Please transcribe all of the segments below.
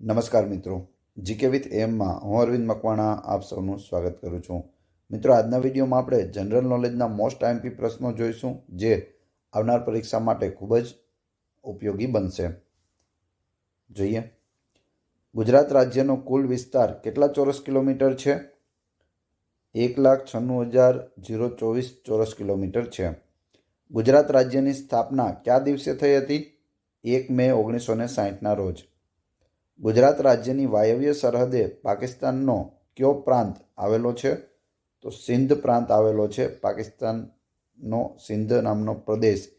નમસ્કાર મિત્રો, GK with એમમાં હું અરવિંદ મકવાણા આપ સૌનું સ્વાગત કરું છું. મિત્રો, આજના વિડીયોમાં આપણે જનરલ નોલેજના મોસ્ટ આઈએમપી પ્રશ્નો જોઈશું, જે આવનાર પરીક્ષા માટે ખૂબ જ ઉપયોગી બનશે. જોઈએ. ગુજરાત રાજ્યનો કુલ વિસ્તાર કેટલા ચોરસ કિલોમીટર છે? 1,96,024 ચોરસ કિલોમીટર છે. ગુજરાત રાજ્યની સ્થાપના કયા દિવસે થઈ હતી? 1 મે 1960ના રોજ. ગુજરાત રાજ્યની વાયવ્ય સરહદે પાકિસ્તાનનો કયો પ્રાંત આવેલો છે? તો સિંધ પ્રાંત આવેલો છે. પાકિસ્તાનનો સિંધ નામનો પ્રદેશ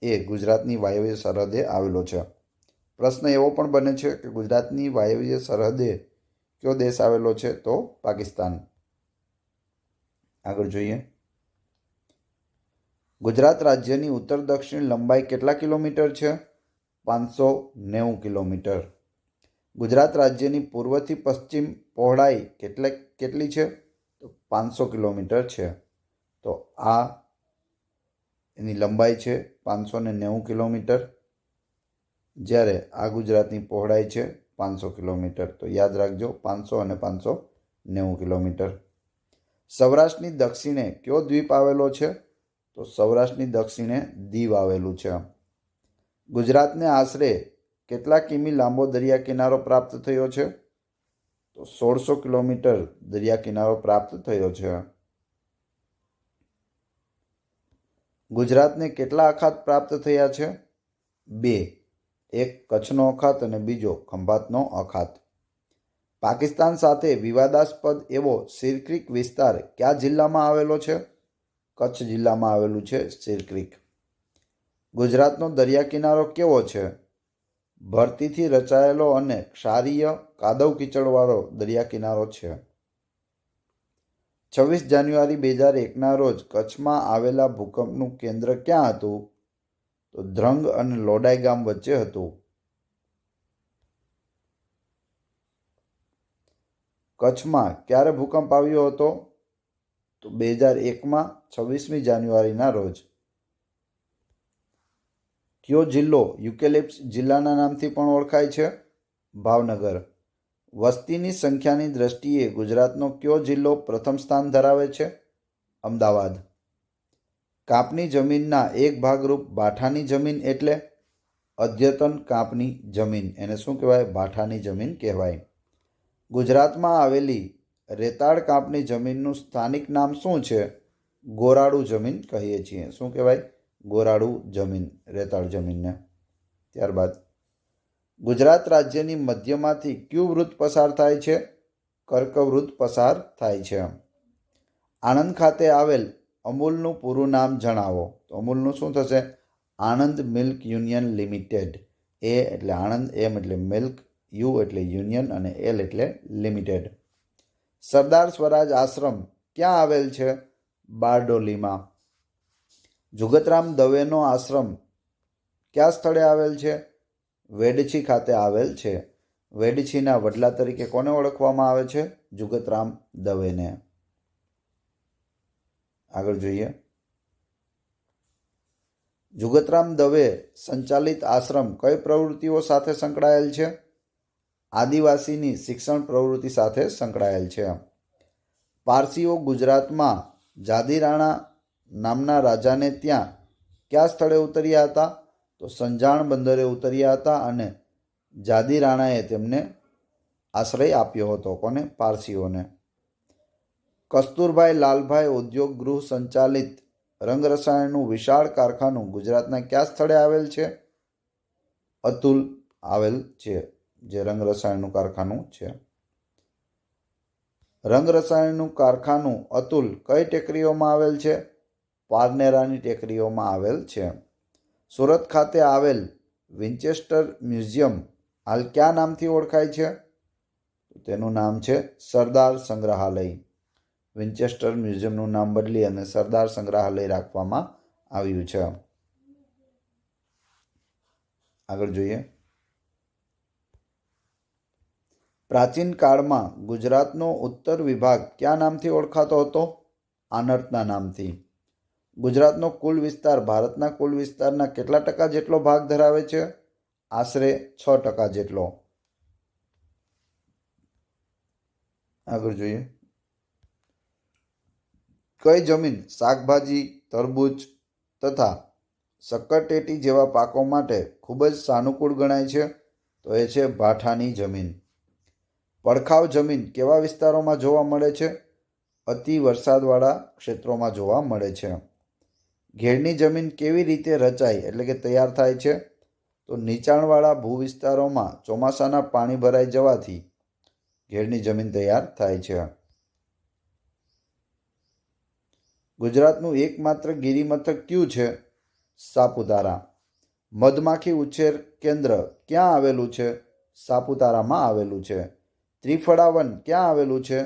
એ ગુજરાતની વાયવ્ય સરહદે આવેલો છે. પ્રશ્ન એવો પણ બને છે કે ગુજરાતની વાયવ્ય સરહદે કયો દેશ આવેલો છે? તો પાકિસ્તાન. આગળ જોઈએ. ગુજરાત રાજ્યની ઉત્તર દક્ષિણ લંબાઈ કેટલા કિલોમીટર છે? 590 કિલોમીટર. ગુજરાત રાજ્યની પૂર્વથી પશ્ચિમ પહોળાઈ કેટલી છે? તો 500 કિલોમીટર છે. તો આ એની લંબાઈ છે 590 કિલોમીટર, જ્યારે આ ગુજરાતની પહોળાઈ છે 500 કિલોમીટર. તો યાદ રાખજો, 500 અને 590 કિલોમીટર. સૌરાષ્ટ્રની દક્ષિણે કયો દ્વીપ આવેલો છે? તો સૌરાષ્ટ્રની દક્ષિણે દીવ આવેલું છે. ગુજરાતને આશરે કેટલા કિમી લાંબો દરિયા કિનારો પ્રાપ્ત થયો છે? તો 1600 કિલોમીટર દરિયા કિનારો પ્રાપ્ત થયો છે. ગુજરાતને કેટલા અખાત પ્રાપ્ત થયા છે? 2. એક કચ્છનો અખાત અને બીજો ખંભાતનો અખાત. પાકિસ્તાન સાથે વિવાદાસ્પદ એવો સિરક્રીક વિસ્તાર કયા જિલ્લામાં આવેલો છે? કચ્છ જિલ્લામાં આવેલું છે સિરક્રીક. ગુજરાતનો દરિયા કિનારો કેવો છે? ભરતીથી રચાયેલો અને ક્ષારીય કાદવ કીચડવાળો દરિયા કિનારો છે. 26 જાન્યુઆરી 2001ના રોજ કચ્છમાં આવેલા ભૂકંપનું કેન્દ્ર ક્યાં હતું? તો ધ્રંગ અને લોડાઈ ગામ વચ્ચે હતું. કચ્છમાં ક્યારે ભૂકંપ આવ્યો હતો? તો 2001માં 26મી જાન્યુઆરીના રોજ. કયો જિલ્લો યુકેલિપ્સ જિલ્લાના નામથી પણ ઓળખાય છે? ભાવનગર. વસ્તીની સંખ્યાની દ્રષ્ટિએ ગુજરાતનો કયો જિલ્લો પ્રથમ સ્થાન ધરાવે છે? અમદાવાદ. કાપની જમીનના એક ભાગરૂપ ભાઠાની જમીન એટલે? અદ્યતન કાપની જમીન. એને શું કહેવાય? ભાઠાની જમીન કહેવાય. ગુજરાતમાં આવેલી રેતાળ કાપની જમીનનું સ્થાનિક નામ શું છે? ગોરાડુ જમીન કહીએ છીએ. શું કહેવાય? ગોરાડુ જમીન, રેતાળ જમીનને. ત્યારબાદ ગુજરાત રાજ્યની મધ્યમાંથી કયું વૃત્ત પસાર થાય છે? કર્કવૃત્ત પસાર થાય છે. આણંદ ખાતે આવેલ અમૂલનું પૂરું નામ જણાવો. તો અમૂલનું શું થશે? Anand milk union limited. A એટલે આણંદ, એમ એટલે મિલ્ક, યુ એટલે યુનિયન અને એલ એટલે લિમિટેડ. સરદાર સ્વરાજ આશ્રમ ક્યાં આવેલ છે? બારડોલીમાં. જુગતરામ દવેનો આશ્રમ કયા સ્થળે આવેલ છે? વેડછી ખાતે આવેલ છે. વેડછીના વડલા તરીકે કોને ઓળખવામાં આવે છે? જુગતરામ દવેને. આગળ જોઈએ. જુગતરામ દવે સંચાલિત આશ્રમ કઈ પ્રવૃત્તિઓ સાથે સંકળાયેલ છે? આદિવાસીની શિક્ષણ પ્રવૃત્તિ સાથે સંકળાયેલ છે. પારસીઓ ગુજરાતમાં જાદીરાણા નામના રાજાને ત્યાં કયા સ્થળે ઉતર્યા હતા? તો સંજાણ બંદરે ઉતર્યા હતા અને જાદીરાણાએ તેમને આશ્રય આપ્યો હતો. કોને? પારસીઓને. કસ્તુરભાઈ લાલભાઈ ઉદ્યોગ ગૃહ સંચાલિત રંગરસાયણનું વિશાળ કારખાનું ગુજરાતના કયા સ્થળે આવેલ છે? અતુલ આવેલ છે, જે રંગરસાયણનું કારખાનું છે. રંગરસાયણનું કારખાનું અતુલ કઈ ટેકરીઓમાં આવેલ છે? પારનેરાની ટેકરીઓમાં આવેલ છે. સુરત ખાતે આવેલ વિન્ચેસ્ટર મ્યુઝિયમ હાલ કયા નામથી ઓળખાય છે? તેનું નામ છે સરદાર સંગ્રહાલય. વિન્ચેસ્ટર મ્યુઝિયમનું નામ બદલી અને સરદાર સંગ્રહાલય રાખવામાં આવ્યું છે. આગળ જોઈએ. પ્રાચીન કાળમાં ગુજરાતનો ઉત્તર વિભાગ કયા નામથી ઓળખાતો હતો? આનર્તના નામથી. ગુજરાતનો કુલ વિસ્તાર ભારતના કુલ વિસ્તારના કેટલા ટકા જેટલો ભાગ ધરાવે છે? આશરે 6% જેટલો. આગળ જોઈએ, કઈ જમીન શાકભાજી, તરબૂચ તથા શક્કરટેટી જેવા પાકો માટે ખૂબ જ સાનુકૂળ ગણાય છે? તો એ છે ભાઠાની જમીન. પડખાવ જમીન કેવા વિસ્તારોમાં જોવા મળે છે? અતિ વરસાદવાળા ક્ષેત્રોમાં જોવા મળે છે. ઘેડની જમીન કેવી રીતે રચાય એટલે કે તૈયાર થાય છે? તો નીચાણવાળા ભૂવિસ્તારોમાં ચોમાસાના પાણી ભરાઈ જવાથી ઘેડની જમીન તૈયાર થાય છે. ગુજરાતનું એકમાત્ર ગિરિમથક કયું છે? સાપુતારા. મધમાખી ઉછેર કેન્દ્ર ક્યાં આવેલું છે? સાપુતારામાં આવેલું છે. ત્રિફળા વન ક્યાં આવેલું છે?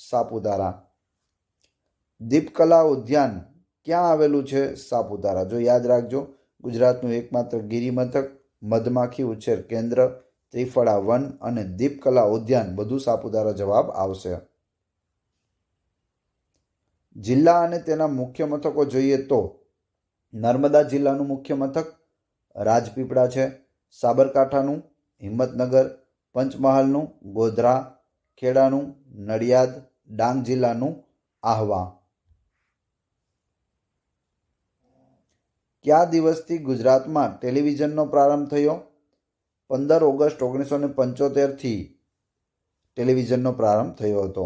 સાપુતારા. દીપકલા ઉદ્યાન ક્યાં આવેલું છે? સાપુતારા. જો યાદ રાખજો, ગુજરાતનું એકમાત્ર ગિરિમથક, મધમાખી ઉછેર કેન્દ્ર, ત્રિફળા વન અને દીપકલા ઉદ્યાન બધું સાપુતારા જવાબ આવશે. જિલ્લા અને તેના મુખ્ય મથકો જોઈએ તો નર્મદા જિલ્લાનું મુખ્ય મથક રાજપીપળા છે. સાબરકાંઠાનું હિંમતનગર, પંચમહાલનું ગોધરા, ખેડાનું નડિયાદ, ડાંગ જિલ્લાનું આહવા. કયા દિવસથી ગુજરાતમાં ટેલિવિઝનનો પ્રારંભ થયો? 15 ઓગસ્ટ 1975થી ટેલિવિઝનનો પ્રારંભ થયો હતો.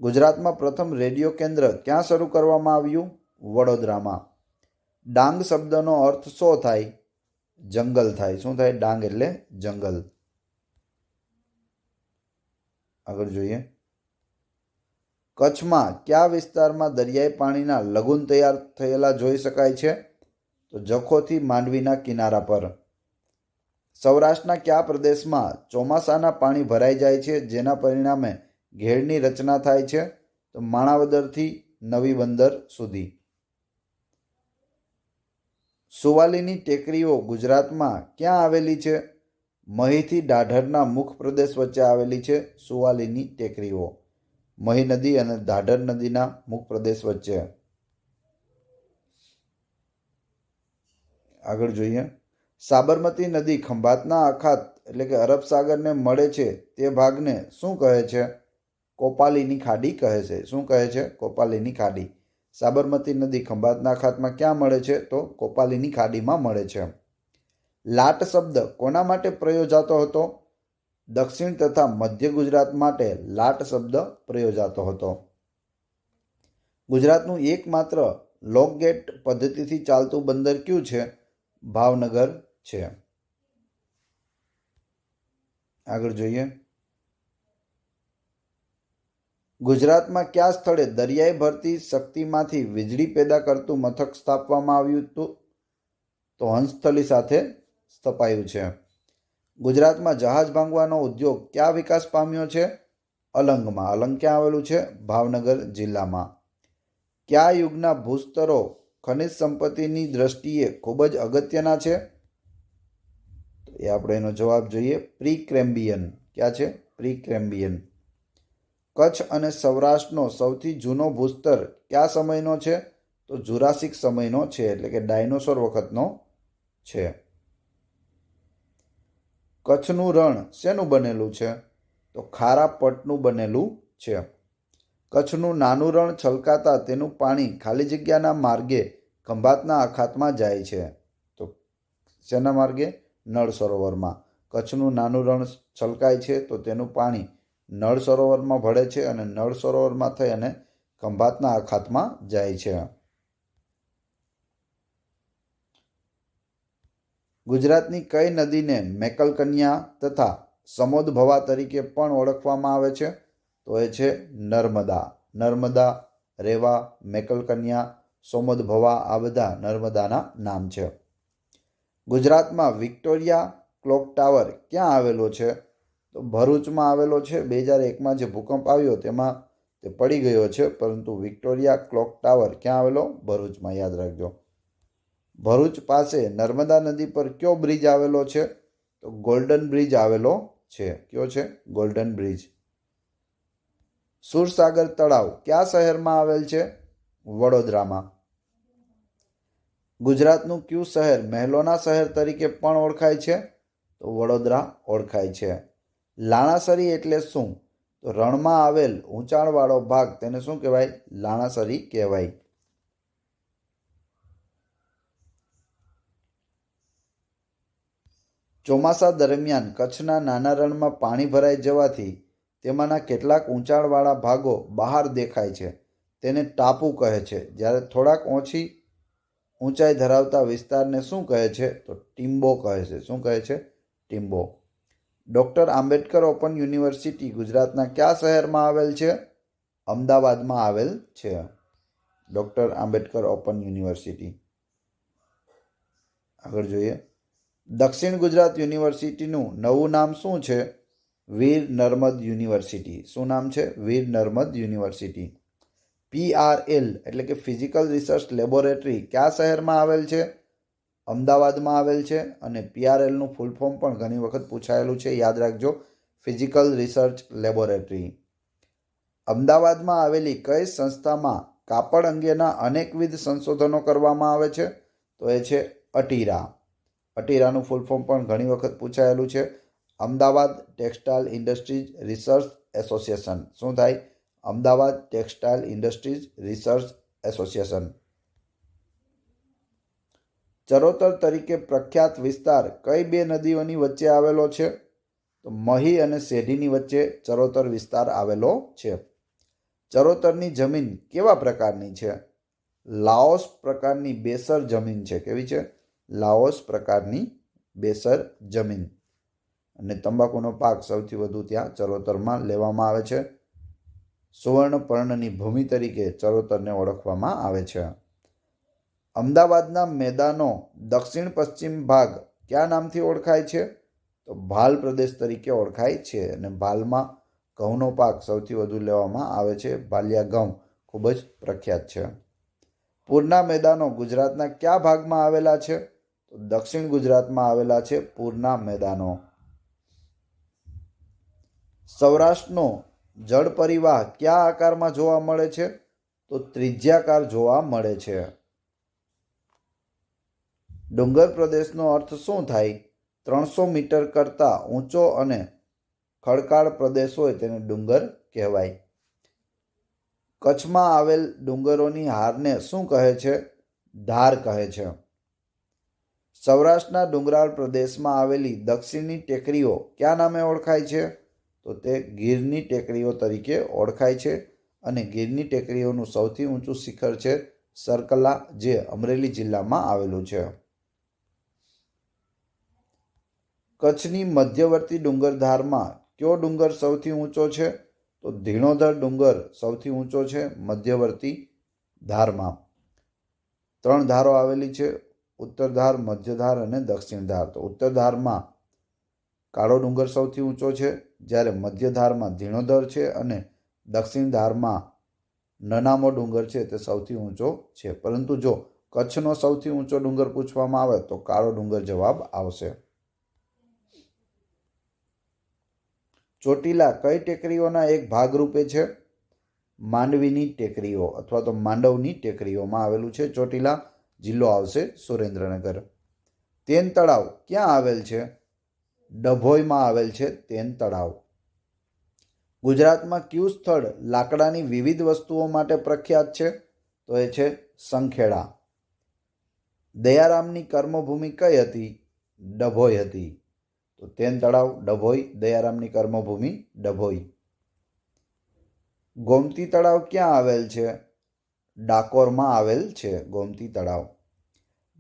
ગુજરાતમાં પ્રથમ રેડિયો કેન્દ્ર ક્યાં શરૂ કરવામાં આવ્યું? વડોદરામાં. ડાંગ શબ્દનો અર્થ શું થાય? જંગલ થાય. શું થાય? ડાંગ એટલે જંગલ. આગળ જોઈએ, કચ્છમાં કયા વિસ્તારમાં દરિયાઈ પાણીના લઘુન તૈયાર થયેલા જોઈ શકાય છે? તો જખોથી માંડવીના કિનારા પર. સૌરાષ્ટ્રના કયા પ્રદેશમાં ચોમાસાના પાણી ભરાઈ જાય છે, જેના પરિણામે ઘેડની રચના થાય છે? તો માણાવદરથી નવી બંદર સુધી. સુવાલીની ટેકરીઓ ગુજરાતમાં ક્યાં આવેલી છે? મહીથી ઢાઢરના મુખ પ્રદેશ વચ્ચે આવેલી છે સુવાલીની ટેકરીઓ. મહી નદી અને ઢાઢર નદીના મુખ પ્રદેશ વચ્ચે. આગળ જોઈએ, સાબરમતી નદી ખંભાતના અખાત એટલે કે અરબ સાગરને મળે છે તે ભાગને શું કહે છે? કોપાલીની ખાડી કહે છે. શું કહે છે? કોપાલીની ખાડી. સાબરમતી નદી ખંભાતના અખાતમાં ક્યાં મળે છે? તો કોપાલીની ખાડીમાં મળે છે. લાટ શબ્દ કોના માટે પ્રયોજાતો હતો? દક્ષિણ તથા મધ્ય ગુજરાત માટે લાટ શબ્દ પ્રયોજાતો હતો. ગુજરાતનું એકમાત્ર લોકગેટ પદ્ધતિથી ચાલતું બંદર કયું છે? ભાવનગર છે. આગળ જોઈએ, ગુજરાતમાં કયા સ્થળે દરિયાઈ ભરતી શક્તિમાંથી વીજળી પેદા કરતું મથક સ્થાપવામાં આવ્યું હતું? તો હંસથલી સાથે સ્થપાયું છે. ગુજરાતમાં જહાજ ભાંગવાનો ઉદ્યોગ ક્યાં વિકાસ પામ્યો છે? અલંગમાં. અલંગ ક્યાં આવેલું છે? ભાવનગર જિલ્લામાં. કયા યુગના ભૂસ્તરો ખનિજ સંપત્તિની દ્રષ્ટિએ ખૂબ જ અગત્યના છે? એ આપણે એનો જવાબ જોઈએ, પ્રી ક્રેમ્બિયન. ક્યાં છે? પ્રી ક્રેમ્બિયન. કચ્છ અને સૌરાષ્ટ્રનો સૌથી જૂનો ભૂસ્તર કયા સમયનો છે? તો જુરાસિક સમયનો છે, એટલે કે ડાયનોસોર વખતનો છે. કચ્છનું રણ શેનું બનેલું છે? તો ખારા પટનું બનેલું છે. કચ્છનું નાનું રણ છલકાતા તેનું પાણી ખાલી જગ્યાના માર્ગે ખંભાતના અખાતમાં જાય છે. તો શેના માર્ગે? નળ સરોવરમાં. કચ્છનું નાનું રણ છલકાય છે તો તેનું પાણી નળ સરોવરમાં ભળે છે અને નળ સરોવરમાં થઈ અને ખંભાતના અખાતમાં જાય છે. ગુજરાતની કઈ નદીને મેકલકન્યા તથા સમોદભવા તરીકે પણ ઓળખવામાં આવે છે? તો એ છે નર્મદા. નર્મદા, રેવા, મેકલકન્યા, સમોદભવા આ બધા નર્મદાના નામ છે. ગુજરાતમાં વિક્ટોરિયા ક્લોક ટાવર ક્યાં આવેલો છે? તો ભરૂચમાં આવેલો છે. 2001માં જે ભૂકંપ આવ્યો તેમાં તે પડી ગયો છે, પરંતુ વિક્ટોરિયા ક્લોક ટાવર ક્યાં આવેલો? ભરૂચમાં. યાદ રાખજો. ભરૂચ પાસે નર્મદા નદી પર કયો બ્રિજ આવેલો છે? તો ગોલ્ડન બ્રિજ આવેલો છે. કયો છે? Golden bridge. સુરસાગર તળાવ કયા શહેરમાં આવેલ છે? વડોદરામાં. ગુજરાતનું કયું શહેર મહેલોના શહેર તરીકે પણ ઓળખાય છે? તો વડોદરા ઓળખાય છે. લાણાસરી એટલે શું? તો તો રણમાં આવેલ ઊંચાણવાળો ભાગ તેને શું કહેવાય? લાણાસરી કહેવાય. ચોમાસા દરમિયાન કચ્છના નાના રણમાં પાણી ભરાઈ જવાથી તેમાંના કેટલાક ઊંચાણવાળા ભાગો બહાર દેખાય છે. તેને ટાપુ કહે છે. જ્યારે થોડાક ઓછી ઊંચાઈ ધરાવતા વિસ્તારને શું કહે છે? તો ટીમ્બો કહે છે. શું કહે છે? ટીમ્બો. ડૉક્ટર આંબેડકર ઓપન યુનિવર્સિટી ગુજરાતના કયા શહેરમાં આવેલ છે? અમદાવાદમાં આવેલ છે. Doctor Ambedkar open university. આગળ જોઈએ. દક્ષિણ ગુજરાત યુનિવર્સિટીનું નવું નામ શું છે? વીર નર્મદ યુનિવર્સિટી. શું નામ છે? વીર નર્મદ યુનિવર્સિટી. PRL એટલે કે ફિઝિકલ રિસર્ચ લેબોરેટરી કયા શહેરમાં આવેલ છે? અમદાવાદમાં આવેલ છે. અને PRLનું ફૂલ ફોર્મ પણ ઘણી વખત પૂછાયેલું છે, યાદ રાખજો. Physical research laboratory. અમદાવાદમાં આવેલી કઈ સંસ્થામાં કાપડ અંગેના અનેકવિધ સંશોધનો કરવામાં આવે છે? તો એ છે અટીરા. અટીરાનું ફૂલ ફોર્મ પણ ઘણી વખત પૂછાયેલું છે. Ahmedabad textile industries research association. શું થાય? Ahmedabad textile industries research association. Charotar તરીકે પ્રખ્યાત વિસ્તાર કઈ બે નદીઓની વચ્ચે આવેલો છે? તો મહી અને સેઢીની વચ્ચે ચરોતર વિસ્તાર આવેલો છે. ચરોતરની જમીન કેવા પ્રકારની છે? લાઓસ પ્રકારની બેસર જમીન છે. કેવી છે? લાઓસ પ્રકારની બેસર જમીન. અને તંબાકુનો પાક સૌથી વધુ ત્યાં ચરોતરમાં લેવામાં આવે છે. સુવર્ણપર્ણની ભૂમિ તરીકે ચરોતરને ઓળખવામાં આવે છે. અમદાવાદના મેદાનો દક્ષિણ પશ્ચિમ ભાગ કયા નામથી ઓળખાય છે? તો ભાલ પ્રદેશ તરીકે ઓળખાય છે. અને ભાલમાં ઘઉંનો પાક સૌથી વધુ લેવામાં આવે છે. ભાલિયા ઘઉં ખૂબ જ પ્રખ્યાત છે. પૂરના મેદાનો ગુજરાતના કયા ભાગમાં આવેલા છે? તો દક્ષિણ ગુજરાતમાં આવેલા છે પૂરના મેદાનો. સૌરાષ્ટ્રનો જળ પરિવાહ કયા આકારમાં જોવા મળે છે? તો ત્રિજ્યાકાર જોવા મળે છે. ડુંગર પ્રદેશનો અર્થ શું થાય? 300 મીટર કરતાં ઊંચો અને ખડકાળ પ્રદેશ હોય તેને ડુંગર કહેવાય. કચ્છમાં આવેલ ડુંગરોની હારને શું કહે છે? ધાર કહે છે. સૌરાષ્ટ્રના ડુંગરાળ પ્રદેશમાં આવેલી દક્ષિણની ટેકરીઓ કયા નામે ઓળખાય છે? તો તે ગીરની ટેકરીઓ તરીકે ઓળખાય છે. અને ગીરની ટેકરીઓનું સૌથી ઊંચું શિખર છે સરકલા, જે અમરેલી જિલ્લામાં આવેલું છે. કચ્છની મધ્યવર્તી ડુંગરધારમાં કયો ડુંગર સૌથી ઊંચો છે? તો ધીણોધર ડુંગર સૌથી ઊંચો છે મધ્યવર્તી ધારમાં. 3 ધારો આવેલી છે, ઉત્તર ધાર, મધ્ય ધાર અને દક્ષિણ ધાર. તો ઉત્તર ધારમાં કાળો ડુંગર સૌથી ઊંચો છે, જ્યારે મધ્ય ધારમાં ધીણોધર છે અને દક્ષિણ ધારમાં નનામો ડુંગર છે તે સૌથી ઊંચો છે. પરંતુ જો કચ્છનો સૌથી ઊંચો ડુંગર પૂછવામાં આવે તો કાળો ડુંગર જવાબ આવશે. ચોટીલા કઈ ટેકરીઓના એક ભાગરૂપે છે? માંડવીની ટેકરીઓ અથવા તો માંડવની ટેકરીઓમાં આવેલું છે ચોટીલા. જિલ્લો આવશે સુરેન્દ્રનગર. તેન તળાવ ક્યાં આવેલ છે? ડભોઈમાં આવેલ છે તેન તળાવ. ગુજરાતમાં કયું સ્થળ લાકડાની વિવિધ વસ્તુઓ માટે પ્રખ્યાત છે? તો એ છે સંખેડા. દયારામની કર્મભૂમિ કઈ હતી? ડભોઈ હતી. તો તેન તળાવ ડભોઈ, દયારામની કર્મભૂમિ ડભોઈ. ગોમતી તળાવ ક્યાં આવેલ છે? ડાકોરમાં આવેલ છે ગોમતી તળાવ.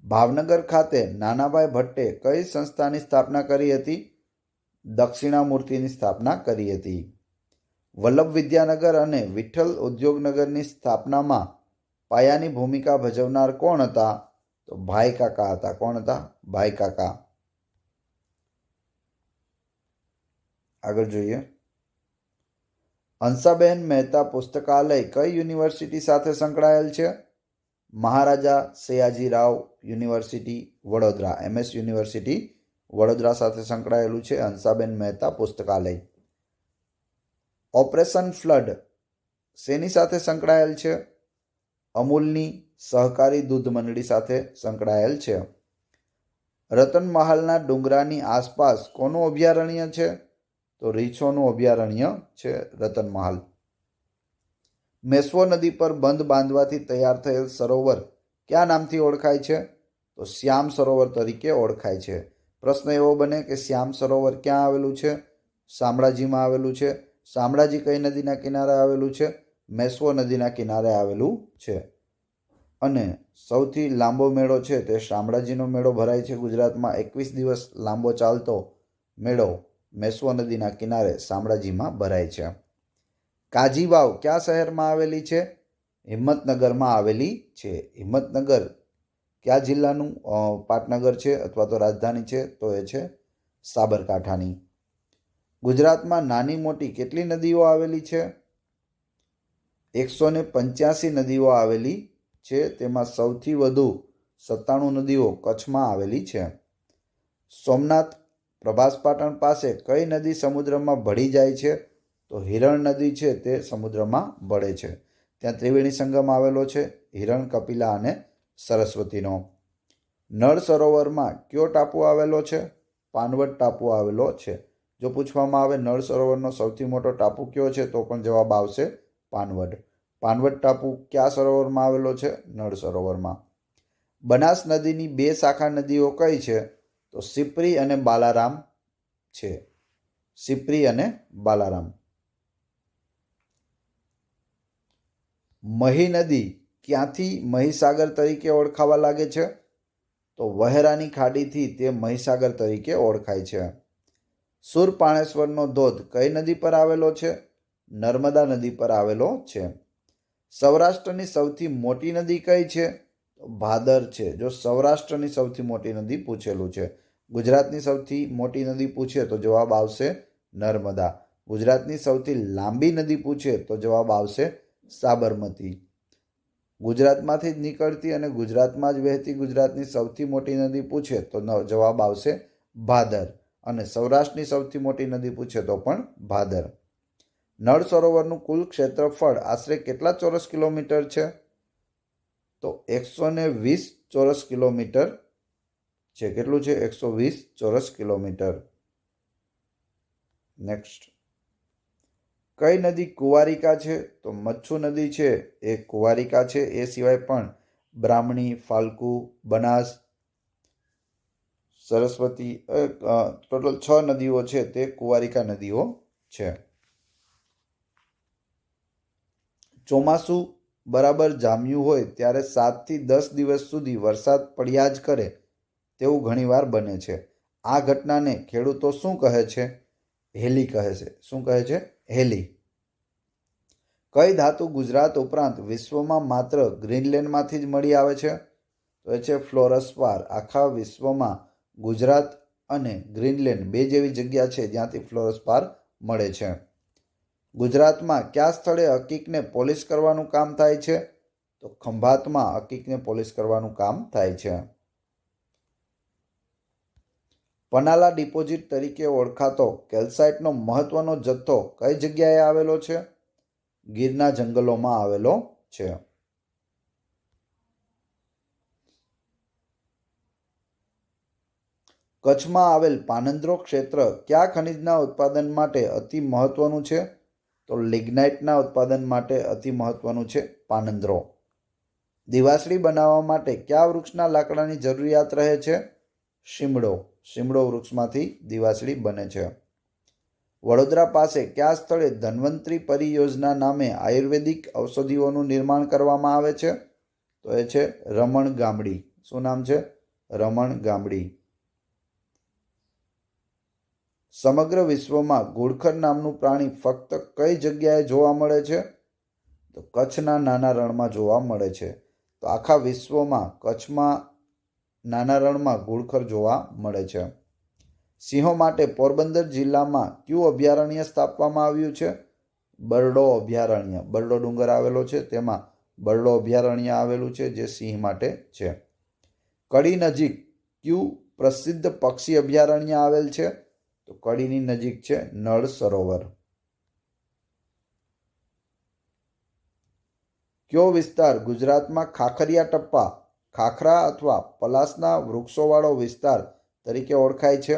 ભાવનગર ખાતે નાનાભાઈ ભટ્ટે કઈ સંસ્થાની સ્થાપના કરી હતી? દક્ષિણામૂર્તિની સ્થાપના કરી હતી. વલ્લભ વિદ્યાનગર અને વિઠ્ઠલ ઉદ્યોગનગરની સ્થાપનામાં પાયાની ભૂમિકા ભજવનાર કોણ હતા? તો ભાઈ કાકા હતા. કોણ હતા? ભાઈ કાકા. આગળ જોઈએ. હંસાબેન મહેતા પુસ્તકાલય કઈ યુનિવર્સિટી સાથે સંકળાયેલ છે? Maharaja Sayajirao university Vadodara, MS university Vadodara સાથે સંકળાયેલું છે હંસાબેન મહેતા પુસ્તકાલય. ઓપરેશન ફ્લડ શેની સાથે સંકળાયેલ છે? અમૂલની સહકારી દૂધ મંડળી સાથે સંકળાયેલ છે. રતનમહાલના ડુંગરાની આસપાસ કોનું અભયારણ્ય છે? તો તો રીંછોનું અભયારણ્ય છે રતનમહાલ. મેશ્વો નદી પર બંધ બાંધવાથી તૈયાર થયેલ સરોવર કયા નામથી ઓળખાય છે? તો શ્યામ સરોવર તરીકે ઓળખાય છે. પ્રશ્ન એવો બને કે શ્યામ સરોવર ક્યાં આવેલું છે? શામળાજીમાં આવેલું છે. શામળાજી કઈ નદીના કિનારે આવેલું છે? મેશ્વો નદીના કિનારે આવેલું છે. અને સૌથી લાંબો મેળો છે તે શામળાજીનો મેળો ભરાય છે ગુજરાતમાં. 21 દિવસ લાંબો ચાલતો મેળો મેશ્વો નદીના કિનારે શામળાજીમાં ભરાય છે. કાજી વાવ કયા શહેરમાં આવેલી છે? હિંમતનગરમાં આવેલી છે. હિંમતનગર કયા જિલ્લાનું પાટનગર છે અથવા તો રાજધાની છે? તો એ છે સાબરકાંઠાની. ગુજરાતમાં નાની મોટી કેટલી નદીઓ આવેલી છે? 185 નદીઓ આવેલી છે. તેમાં સૌથી વધુ 97 નદીઓ કચ્છમાં આવેલી છે. સોમનાથ પ્રભાસ પાટણ પાસે કઈ નદી સમુદ્રમાં ભળી જાય છે? તો હિરણ નદી છે તે સમુદ્રમાં ભળે છે. ત્યાં ત્રિવેણી સંગમ આવેલો છે, હિરણ, કપિલા અને સરસ્વતીનો. નળ સરોવરમાં કયો ટાપુ આવેલો છે? પાનવડ ટાપુ આવેલો છે. જો પૂછવામાં આવે નળ સરોવરનો સૌથી મોટો ટાપુ કયો છે તો પણ જવાબ આવશે પાનવડ. પાનવડ ટાપુ કયા સરોવરમાં આવેલો છે? નળ સરોવરમાં. બનાસ નદીની 2 શાખા નદીઓ કઈ છે? તો સિપ્રી અને બાલારામ છે. સિપ્રી અને બાલારામ. મહી નદી ક્યાંથી મહીસાગર તરીકે ઓળખાવા લાગે છે? તો વહેરાની ખાડીથી તે મહીસાગર તરીકે ઓળખાય છે. સુરપાણેશ્વરનો ધોધ કઈ નદી પર આવેલો છે? નર્મદા નદી પર આવેલો છે. સૌરાષ્ટ્રની સૌથી મોટી નદી કઈ છે? ભાદર છે. જો સૌરાષ્ટ્રની સૌથી મોટી નદી પૂછેલું છે. ગુજરાતની સૌથી મોટી નદી પૂછે તો જવાબ આવશે નર્મદા. ગુજરાતની સૌથી લાંબી નદી પૂછે તો જવાબ આવશે સાબરમતી. ગુજરાતમાંથી જ નીકળતી અને ગુજરાતમાં જ વહેતી ગુજરાતની સૌથી મોટી નદી પૂછે તો જવાબ આવશે ભાદર. અને સૌરાષ્ટ્રની સૌથી મોટી નદી પૂછે તો પણ ભાદર. નળ સરોવરનું કુલ ક્ષેત્રફળ આશરે કેટલા ચોરસ કિલોમીટર છે? તો 120 ચોરસ કિલોમીટર છે. કેટલું છે? 120 ચોરસ કિલોમીટર. નેક્સ્ટ. કઈ નદી કુંવારિકા છે? તો મચ્છુ નદી છે એ કુંવારિકા છે. એ સિવાય પણ બ્રાહ્મણી, ફાલ્ગુ, બનાસ, સરસ્વતી, ટોટલ 6 નદીઓ છે તે કુંવારિકા નદીઓ છે. ચોમાસું બરાબર જામ્યું હોય ત્યારે 7 થી 10 દિવસ સુધી વરસાદ પડ્યા જ કરે તેવું ઘણીવાર બને છે. આ ઘટનાને ખેડૂતો શું કહે છે? હેલી કહે છે. શું કહે છે? હેલી. કઈ ધાતુ ગુજરાત ઉપરાંત વિશ્વમાં માત્ર ગ્રીનલેન્ડમાંથી જ મળી આવે છે? તો એ છે ફ્લોરસ્પાર. આખા વિશ્વમાં ગુજરાત અને ગ્રીનલેન્ડ 2 જેવી જગ્યા છે જ્યાંથી ફ્લોરસ્પાર મળે છે. ગુજરાતમાં કયા સ્થળે હકીકને પોલિશ કરવાનું કામ થાય છે? તો ખંભાતમાં હકીકને પોલિશ કરવાનું કામ થાય છે. પનાલા ડિપોઝિટ તરીકે ઓળખાતો કેલ્સાઇટનો મહત્વનો જથ્થો કઈ જગ્યાએ આવેલો છે? ગીરના જંગલોમાં આવેલો છે. કચ્છમાં આવેલ પાનંદ્રો ક્ષેત્ર કયા ખનિજના ઉત્પાદન માટે અતિ મહત્વનું છે? તો લિગ્નાઇટના ઉત્પાદન માટે અતિ મહત્વનું છે પાનંદ્રો. દિવાસળી બનાવવા માટે કયા વૃક્ષના લાકડાની જરૂરિયાત રહે છે? શીમડો. શીમડો વૃક્ષમાંથી દિવાસળી બને છે. વડોદરા પાસે કયા સ્થળે ધન્વંતરી પરિયોજના નામે આયુર્વેદિક ઔષધિઓનું નિર્માણ કરવામાં આવે છે? તો એ છે રમણ ગામડી. શું નામ છે? રમણ ગામડી. સમગ્ર વિશ્વમાં ઘુડખર નામનું પ્રાણી ફક્ત કઈ જગ્યાએ જોવા મળે છે? તો કચ્છના નાના રણમાં જોવા મળે છે. તો આખા વિશ્વમાં કચ્છમાં નાના રણમાં ઘુડખર જોવા મળે છે. સિંહો માટે પોરબંદર જિલ્લામાં કયું અભયારણ્ય સ્થાપવામાં આવ્યું છે? બરડો અભયારણ્ય. બરડો ડુંગર આવેલો છે તેમાં બરડો અભયારણ્ય આવેલું છે જે સિંહ માટે છે. કડી નજીક કયું પ્રસિદ્ધ પક્ષી અભયારણ્ય આવેલ છે? તો કડીની નજીક છે નળ સરોવર. કયો વિસ્તાર ગુજરાતમાં ખાખરિયા ટપ્પા, ખાખરા અથવા પલાસના વૃક્ષોવાળો વિસ્તાર તરીકે ઓળખાય છે?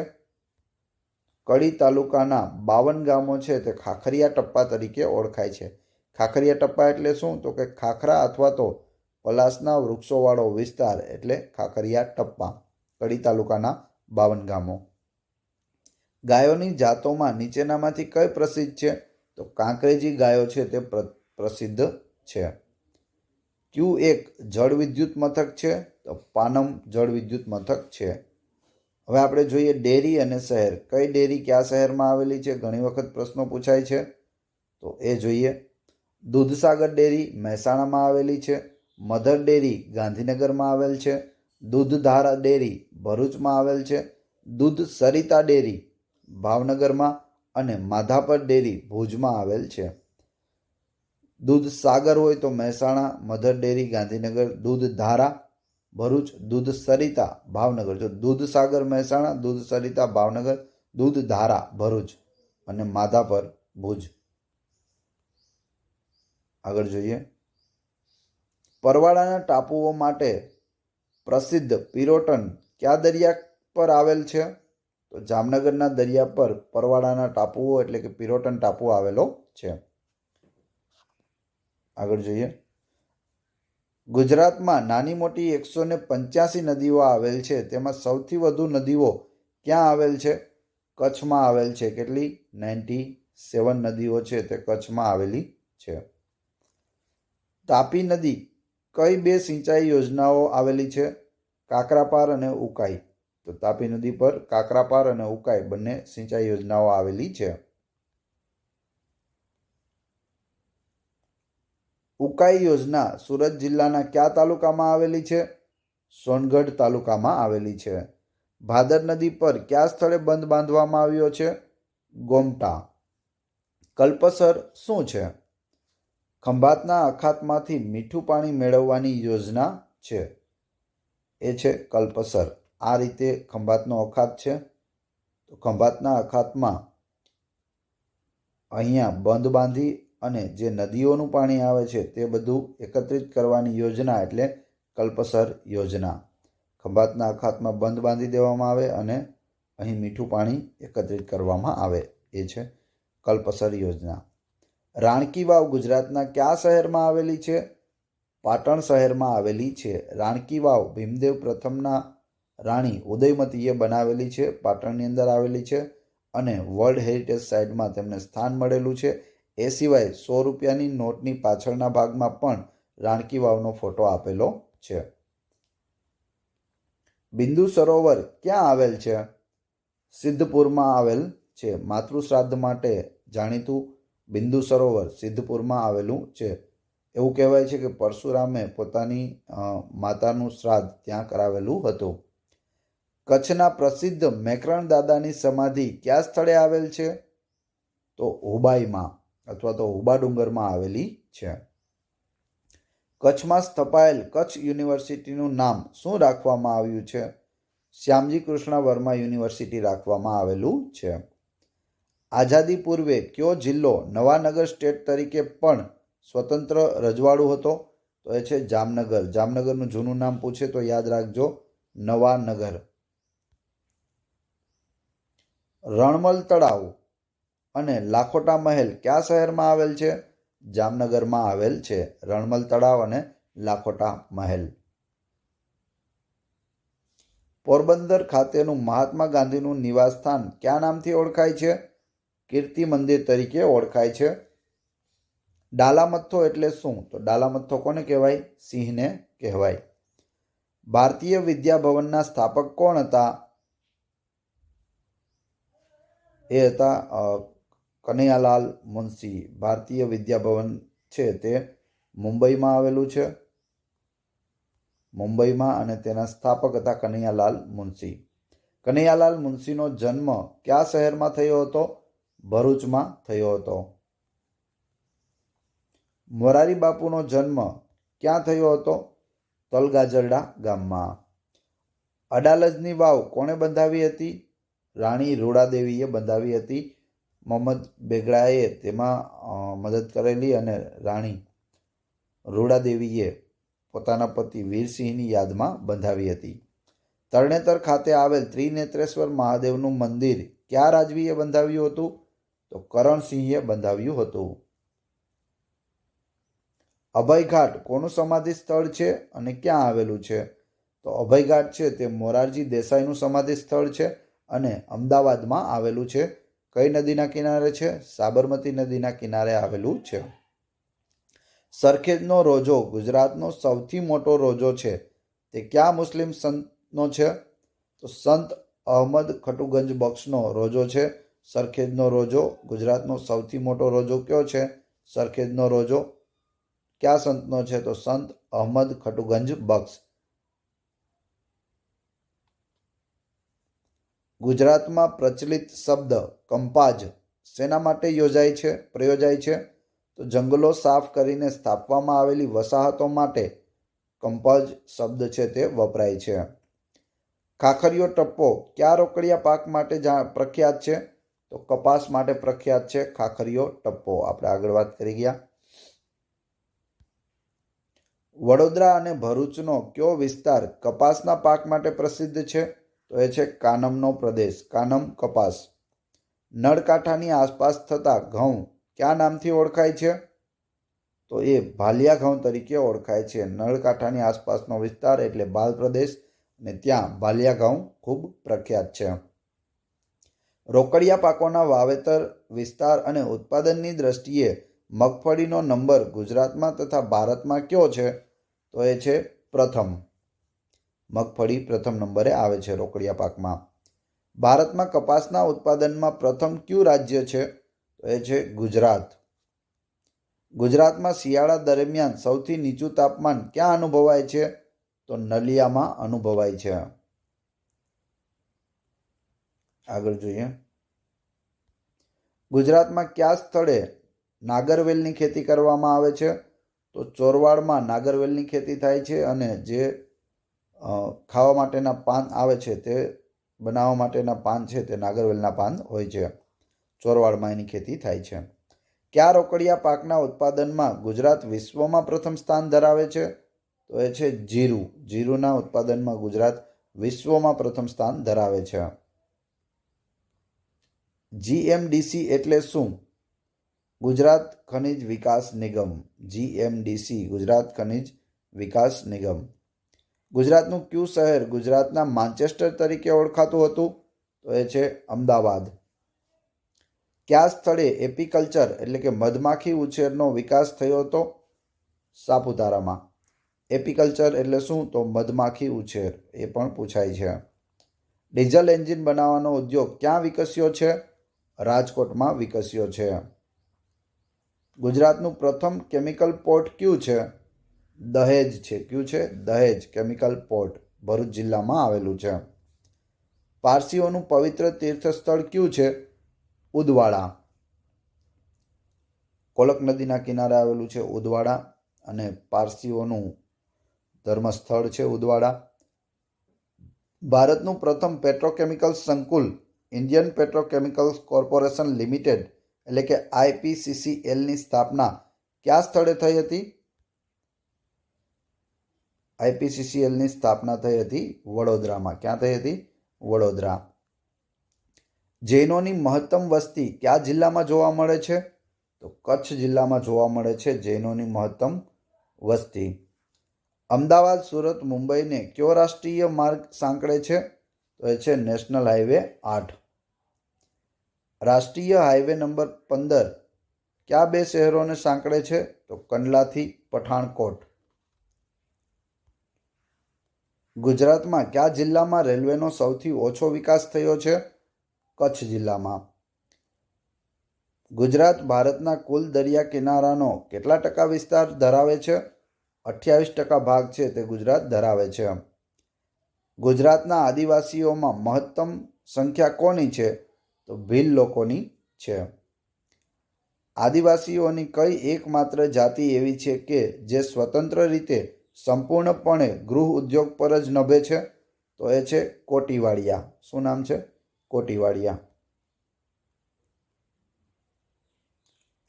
કડી તાલુકાના 52 ગામો છે તે ખાખરિયા ટપ્પા તરીકે ઓળખાય છે. ખાખરિયા ટપ્પા એટલે શું? તો કે ખાખરા અથવા તો પલાસના વૃક્ષોવાળો વિસ્તાર એટલે ખાખરિયા ટપ્પા. કડી તાલુકાના 52 ગામો. ગાયોની જાતોમાં નીચેનામાંથી કઈ પ્રસિદ્ધ છે? તો કાંકરેજી ગાયો છે તે પ્રસિદ્ધ છે. કયું એક જળ વિદ્યુત મથક છે? તો પાનમ જળ વિદ્યુત મથક છે. હવે આપણે જોઈએ ડેરી અને શહેર. કઈ ડેરી કયા શહેરમાં આવેલી છે? ઘણી વખત પ્રશ્નો પૂછાય છે, તો એ જોઈએ. દૂધસાગર ડેરી મહેસાણામાં આવેલી છે. મધર ડેરી ગાંધીનગરમાં આવેલ છે. દૂધધારા ડેરી ભરૂચમાં આવેલ છે. દૂધ સરિતા ડેરી ભાવનગરમાં અને માધાપર ડેરી ભુજમાં આવેલ છે. દૂધ સાગર હોય તો મહેસાણા, મધર ડેરી ગાંધીનગર, દૂધ ધારા ભરૂચ, દૂધ સરિતા ભાવનગર. જો દૂધ સાગર મહેસાણા, દૂધ સરિતા ભાવનગર, દૂધ ધારા ભરૂચ અને માધાપર ભુજ. આગળ જોઈએ. પરવાળાના ટાપુઓ માટે પ્રસિદ્ધ પિરોટન કયા દરિયા પર આવેલ છે? તો જામનગરના દરિયા પર પરવાળાના ટાપુઓ એટલે કે પિરોટન ટાપુ આવેલો છે. આગળ જોઈએ. ગુજરાતમાં નાની મોટી 185 નદીઓ આવેલ છે. તેમાં સૌથી વધુ નદીઓ ક્યાં આવેલ છે? કચ્છમાં આવેલ છે. કેટલી? 97 નદીઓ છે તે કચ્છમાં આવેલી છે. તાપી નદી કઈ બે સિંચાઈ યોજનાઓ આવેલી છે? કાકરાપાર અને ઉકાઈ. તો તાપી નદી પર કાકરાપાર અને ઉકાઈ બંને સિંચાઈ યોજનાઓ આવેલી છે. ઉકાઈ યોજના સુરત જિલ્લાના કયા તાલુકામાં આવેલી છે? સોનગઢ તાલુકામાં આવેલી છે. ભાદર નદી પર કયા સ્થળે બંધ બાંધવામાં આવ્યો છે? ગોમટા. કલ્પસર શું છે? ખંભાતના અખાતમાંથી મીઠું પાણી મેળવવાની યોજના છે. એ છે કલ્પસર. આ રીતે ખંભાતનો અખાત છે. તો ખંભાતના અખાતમાં અહીંયા બંધ બાંધી અને જે નદીઓનું પાણી આવે છે તે બધું એકત્રિત કરવાની યોજના એટલે કલ્પસર યોજના. ખંભાતના અખાતમાં બંધ બાંધી દેવામાં આવે અને અહીં મીઠું પાણી એકત્રિત કરવામાં આવે. એ છે કલ્પસર યોજના. રાણકી વાવ ગુજરાતના કયા શહેરમાં આવેલી છે? પાટણ શહેરમાં આવેલી છે. રાણકી વાવ ભીમદેવ પ્રથમના રાણી ઉદયમતીએ બનાવેલી છે. પાટણની અંદર આવેલી છે અને વર્લ્ડ હેરિટેજ સાઇટમાં તેમને સ્થાન મળેલું છે. એ સિવાય 100 રૂપિયાની નોટની પાછળના ભાગમાં પણ રાણકી વાવનો ફોટો આપેલો છે. બિંદુ સરોવર ક્યાં આવેલ છે? સિદ્ધપુરમાં આવેલ છે. માતૃશ્રાદ્ધ માટે જાણીતું બિંદુ સરોવર સિદ્ધપુરમાં આવેલું છે. એવું કહેવાય છે કે પરશુરામે પોતાની માતાનું શ્રાદ્ધ ત્યાં કરાવેલું હતું. કચ્છના પ્રસિદ્ધ મેકરણ દાદાની સમાધિ કયા સ્થળે આવેલ છે? તો હુબાઈમાં અથવા તો હુબા ડુંગરમાં આવેલી છે. કચ્છમાં સ્થપાયેલ કચ્છ યુનિવર્સિટીનું નામ શું રાખવામાં આવ્યું છે? શ્યામજી કૃષ્ણ વર્મા યુનિવર્સિટી રાખવામાં આવેલું છે. આઝાદી પૂર્વે કયો જિલ્લો નવાનગર સ્ટેટ તરીકે પણ સ્વતંત્ર રજવાડું હતો? તો એ છે જામનગર. જામનગરનું જૂનું નામ પૂછે તો યાદ રાખજો, નવાનગર. રણમલ તળાવ અને લાખોટા મહેલ કયા શહેરમાં આવેલ છે? જામનગરમાં આવેલ છે. રણમલ તળાવ અને લાખોટા મહેલ. પોરબંદર ખાતેનું મહાત્મા ગાંધીનું નિવાસસ્થાન કયા નામથી ઓળખાય છે? કીર્તિ મંદિર તરીકે ઓળખાય છે. ડાલામથ્થો એટલે શું? તો ડાલામથ્થો કોને કહેવાય? સિંહને કહેવાય. ભારતીય વિદ્યાભવનના સ્થાપક કોણ હતા? એ હતા કનૈયાલાલ મુનશી. ભારતીય વિદ્યાભવન છે તે મુંબઈમાં આવેલું છે. મુંબઈમાં અને તેના સ્થાપક હતા કનૈયાલાલ મુનશી. કનૈયાલાલ મુનશીનો જન્મ કયા શહેરમાં થયો હતો? ભરૂચમાં થયો હતો. મોરારી બાપુનો જન્મ ક્યાં થયો હતો? તલગાજરડા ગામમાં. અડાલજની વાવ કોણે બંધાવી હતી? રાણી રૂડાદેવીએ બંધાવી હતી. મોહમ્મદ બેગડાએ તેમાં મદદ કરેલી અને રાણી રૂડાદેવીએ પોતાના પતિ વીરસિંહની યાદમાં બંધાવી હતી. તરણેતર ખાતે આવેલ ત્રિનેત્રેશ્વર મહાદેવનું મંદિર કયા રાજવીએ બંધાવ્યું હતું? તો કરણસિંહે બંધાવ્યું હતું. અભયઘાટ કોનું સમાધિ સ્થળ છે અને ક્યાં આવેલું છે? તો અભયઘાટ છે તે મોરારજી દેસાઈનું સમાધિ સ્થળ છે અને અમદાવાદમાં આવેલું છે. કઈ નદીના કિનારે છે? સાબરમતી નદીના કિનારે આવેલું છે. સરખેજનો રોજો ગુજરાતનો સૌથી મોટો રોજો છે તે કયા મુસ્લિમ સંતનો છે? તો સંત અહમદ ખટુગંજ બક્ષનો રોજો છે. સરખેજનો રોજો ગુજરાતનો સૌથી મોટો રોજો કયો છે? સરખેજનો રોજો કયા સંતનો છે? તો સંત અહમદ ખટુગંજ બક્ષ. ગુજરાતમાં પ્રચલિત શબ્દ કંપાજ શેના માટે પ્રયોજાય છે? તો જંગલો સાફ કરીને સ્થાપવામાં આવેલી વસાહતો માટે કંપાજ શબ્દ છે તે વપરાય છે. ખાખરીયો ટપ્પો કયા રોકડિયા પાક માટે પ્રખ્યાત છે? તો કપાસ માટે પ્રખ્યાત છે ખાખરીયો ટપ્પો. આપણે આગળ વાત કરી ગયા. વડોદરા અને ભરૂચનો કયો વિસ્તાર કપાસના પાક માટે પ્રસિદ્ધ છે? તો એ છે કાનમનો પ્રદેશ, કાનમ કપાસ. નળકાંઠાની આસપાસ થતા ઘઉં કયા નામથી ઓળખાય છે? તો એ ભાલિયા ઘઉં તરીકે ઓળખાય છે. નળકાંઠાની આસપાસનો વિસ્તાર એટલે બાલ પ્રદેશ અને ત્યાં ભાલિયા ઘઉં ખૂબ પ્રખ્યાત છે. રોકડિયા પાકોના વાવેતર, વિસ્તાર અને ઉત્પાદનની દ્રષ્ટિએ મગફળીનો નંબર ગુજરાતમાં તથા ભારતમાં કયો છે? તો એ છે પ્રથમ. મગફળી પ્રથમ નંબરે આવે છે રોકડિયા પાકમાં. ભારતમાં કપાસના ઉત્પાદનમાં પ્રથમ કયું રાજ્ય છે? તો એ છે ગુજરાત. ગુજરાતમાં શિયાળા દરમિયાન સૌથી નીચું તાપમાન ક્યાં અનુભવાય છે? તો નલિયામાં અનુભવાય છે. આગળ જોઈએ. ગુજરાતમાં કયા સ્થળે નાગરવેલની ખેતી કરવામાં આવે છે? તો ચોરવાડમાં નાગરવેલની ખેતી થાય છે અને જે ખાવા માટેના પાન આવે છે તે બનાવવા માટેના પાન છે તે નાગરવેલના પાન હોય છે. ચોરવાડમાં એની ખેતી થાય છે. કયા રોકડિયા પાકના ઉત્પાદનમાં ગુજરાત વિશ્વમાં પ્રથમ સ્થાન ધરાવે છે? તો એ છે જીરું. જીરુના ઉત્પાદનમાં ગુજરાત વિશ્વમાં પ્રથમ સ્થાન ધરાવે છે. જીએમડીસી એટલે શું? ગુજરાત ખનિજ વિકાસ નિગમ. જીએમડીસી ગુજરાત ખનિજ વિકાસ નિગમ. ગુજરાતનું કયું શહેર ગુજરાતના માન્ચેસ્ટર તરીકે ઓળખાતું હતું? તો એ છે અમદાવાદ. કયા સ્થળે એપીકલ્ચર એટલે કે મધમાખી ઉછેરનો વિકાસ થયો હતો? સાપુતારામાં. એપીકલ્ચર એટલે શું? તો મધમાખી ઉછેર. એ પણ પૂછાય છે. ડીઝલ એન્જિન બનાવવાનો ઉદ્યોગ ક્યાં વિકસ્યો છે? રાજકોટમાં વિકસ્યો છે. ગુજરાતનું પ્રથમ કેમિકલ પોર્ટ કયું છે? દહેજ છે. કયું છે? દહેજ કેમિકલ પોર્ટ ભરૂચ જિલ્લામાં આવેલું છે. પારસીઓનું પવિત્ર તીર્થસ્થળ કયું છે? ઉદવાડા. કોલક નદીના કિનારે આવેલું છે ઉદવાડા અને પારસીઓનું ધર્મસ્થળ છે ઉદવાડા. ભારતનું પ્રથમ પેટ્રોકેમિકલ સંકુલ ઇન્ડિયન પેટ્રોકેમિકલ્સ કોર્પોરેશન લિમિટેડ એટલે કે આઈપીસીસીએલની સ્થાપના કયા સ્થળે થઈ હતી? આઈપીસીસીએલની સ્થાપના થઈ હતી વડોદરામાં. ક્યાં થઈ હતી? વડોદરા. જૈનોની મહત્તમ વસ્તી કયા જિલ્લામાં જોવા મળે છે? તો કચ્છ જિલ્લામાં જોવા મળે છે જૈનોની મહત્તમ વસ્તી. અમદાવાદ, સુરત, મુંબઈને કયો રાષ્ટ્રીય માર્ગ સાંકળે છે? તો એ છે નેશનલ હાઈવે 8. રાષ્ટ્રીય હાઈવે નંબર 15 કયા બે શહેરોને સાંકળે છે? તો કંડલાથી પઠાણકોટ. ગુજરાતમાં કયા જિલ્લામાં રેલવેનો સૌથી ઓછો વિકાસ થયો છે? કચ્છ જિલ્લામાં. ગુજરાત ભારતના કુલ દરિયા કિનારાનો કેટલા ટકા વિસ્તાર ધરાવે છે? 28% ભાગ છે તે ગુજરાત ધરાવે છે. ગુજરાતના આદિવાસીઓમાં મહત્તમ સંખ્યા કોની છે? તો ભીલ લોકોની છે. આદિવાસીઓની કઈ એકમાત્ર જાતિ એવી છે કે જે સ્વતંત્ર રીતે સંપૂર્ણપણે ગૃહ ઉદ્યોગ પર જ નભે છે? તો એ છે કોટીવાડિયા. શું નામ છે? કોટીવાડિયા.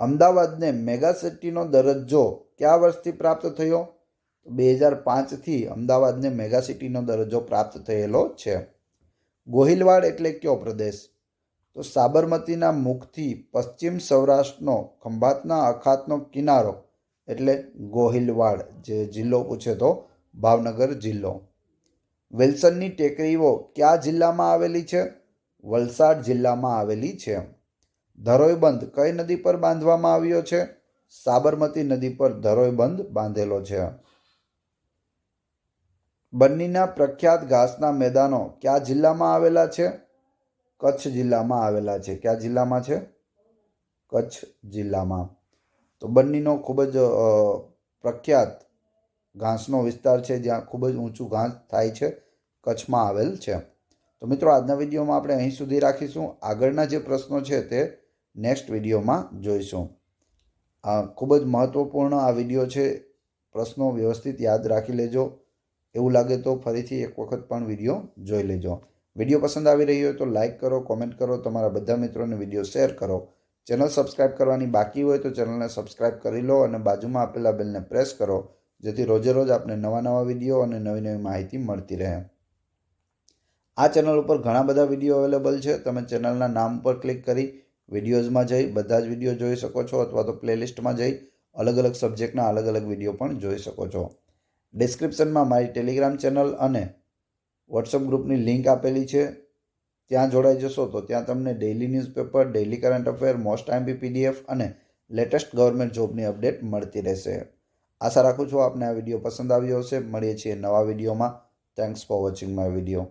અમદાવાદને મેગા સિટીનો દરજ્જો કયા વર્ષથી પ્રાપ્ત થયો? 2005થી અમદાવાદને મેગા સિટીનો દરજ્જો પ્રાપ્ત થયેલો છે. ગોહિલવાડ એટલે કયો પ્રદેશ? તો તો સાબરમતીના મુખથી પશ્ચિમ સૌરાષ્ટ્રનો ખંભાતના અખાતનો કિનારો એટલે ગોહિલવાડ, જે જિલ્લો પૂછે તો ભાવનગર જિલ્લો. વિલ્સનની ટેકરીઓ કયા જિલ્લામાં આવેલી છે? વલસાડ જિલ્લામાં આવેલી છે. ધરોઈ બંધ કઈ નદી પર બાંધવામાં આવ્યો છે? સાબરમતી નદી પર ધરોઈ બંધ બાંધેલો છે. બન્નીના પ્રખ્યાત ઘાસના મેદાનો કયા જિલ્લામાં આવેલા છે? કચ્છ જિલ્લામાં આવેલા છે. કયા જિલ્લામાં છે? કચ્છ જિલ્લામાં. તો બન્નીનો ખૂબ જ પ્રખ્યાત ઘાસનો વિસ્તાર છે, જ્યાં ખૂબ જ ઊંચું ઘાસ થાય છે, કચ્છમાં આવેલ છે. તો મિત્રો, આજના વિડીયોમાં આપણે અહીં સુધી રાખીશું. આગળના જે પ્રશ્નો છે તે નેક્સ્ટ વિડીયોમાં જોઈશું. ખૂબ જ મહત્ત્વપૂર્ણ આ વિડીયો છે. પ્રશ્નો વ્યવસ્થિત યાદ રાખી લેજો. એવું લાગે તો ફરીથી એક વખત પણ વિડીયો જોઈ લેજો. વિડીયો પસંદ આવી રહ્યો હોય તો લાઇક કરો, કોમેન્ટ કરો, તમારા બધા મિત્રોને વિડીયો શેર કરો. ચેનલ સબસ્ક્રાઇબ કરવાની બાકી હોય તો ચેનલને સબસ્ક્રાઇબ કરી લો અને બાજુમાં આપેલા બેલને પ્રેસ કરો, જેથી રોજે રોજ આપણે નવા વિડીયો અને નવી માહિતી મળતી રહે. આ ચેનલ ઉપર ઘણા બધા વિડીયો અવેલેબલ છે. તમે ચેનલના નામ પર ક્લિક કરી વિડીયોઝમાં જઈ બધા જ વિડીયો જોઈ શકો છો, અથવા તો પ્લેલિસ્ટમાં જઈ અલગ અલગ સબ્જેક્ટના અલગ અલગ વિડીયો પણ જોઈ શકો છો. ડિસ્ક્રિપ્શનમાં મારી ટેલિગ્રામ ચેનલ અને વોટ્સઅપ ગ્રુપની લિંક આપેલી છે. ત્યાં જોડાઈ જશો તો ત્યાં તમને daily newspaper, daily current affair, most IMP PDF અને લેટેસ્ટ ગવર્મેન્ટ જોબની અપડેટ મળતી રહેશે. આશા રાખું છું આપને આ વિડીયો પસંદ આવ્યો હશે. મળીએ છીએ નવા વિડીયોમાં. Thanks for watching my video.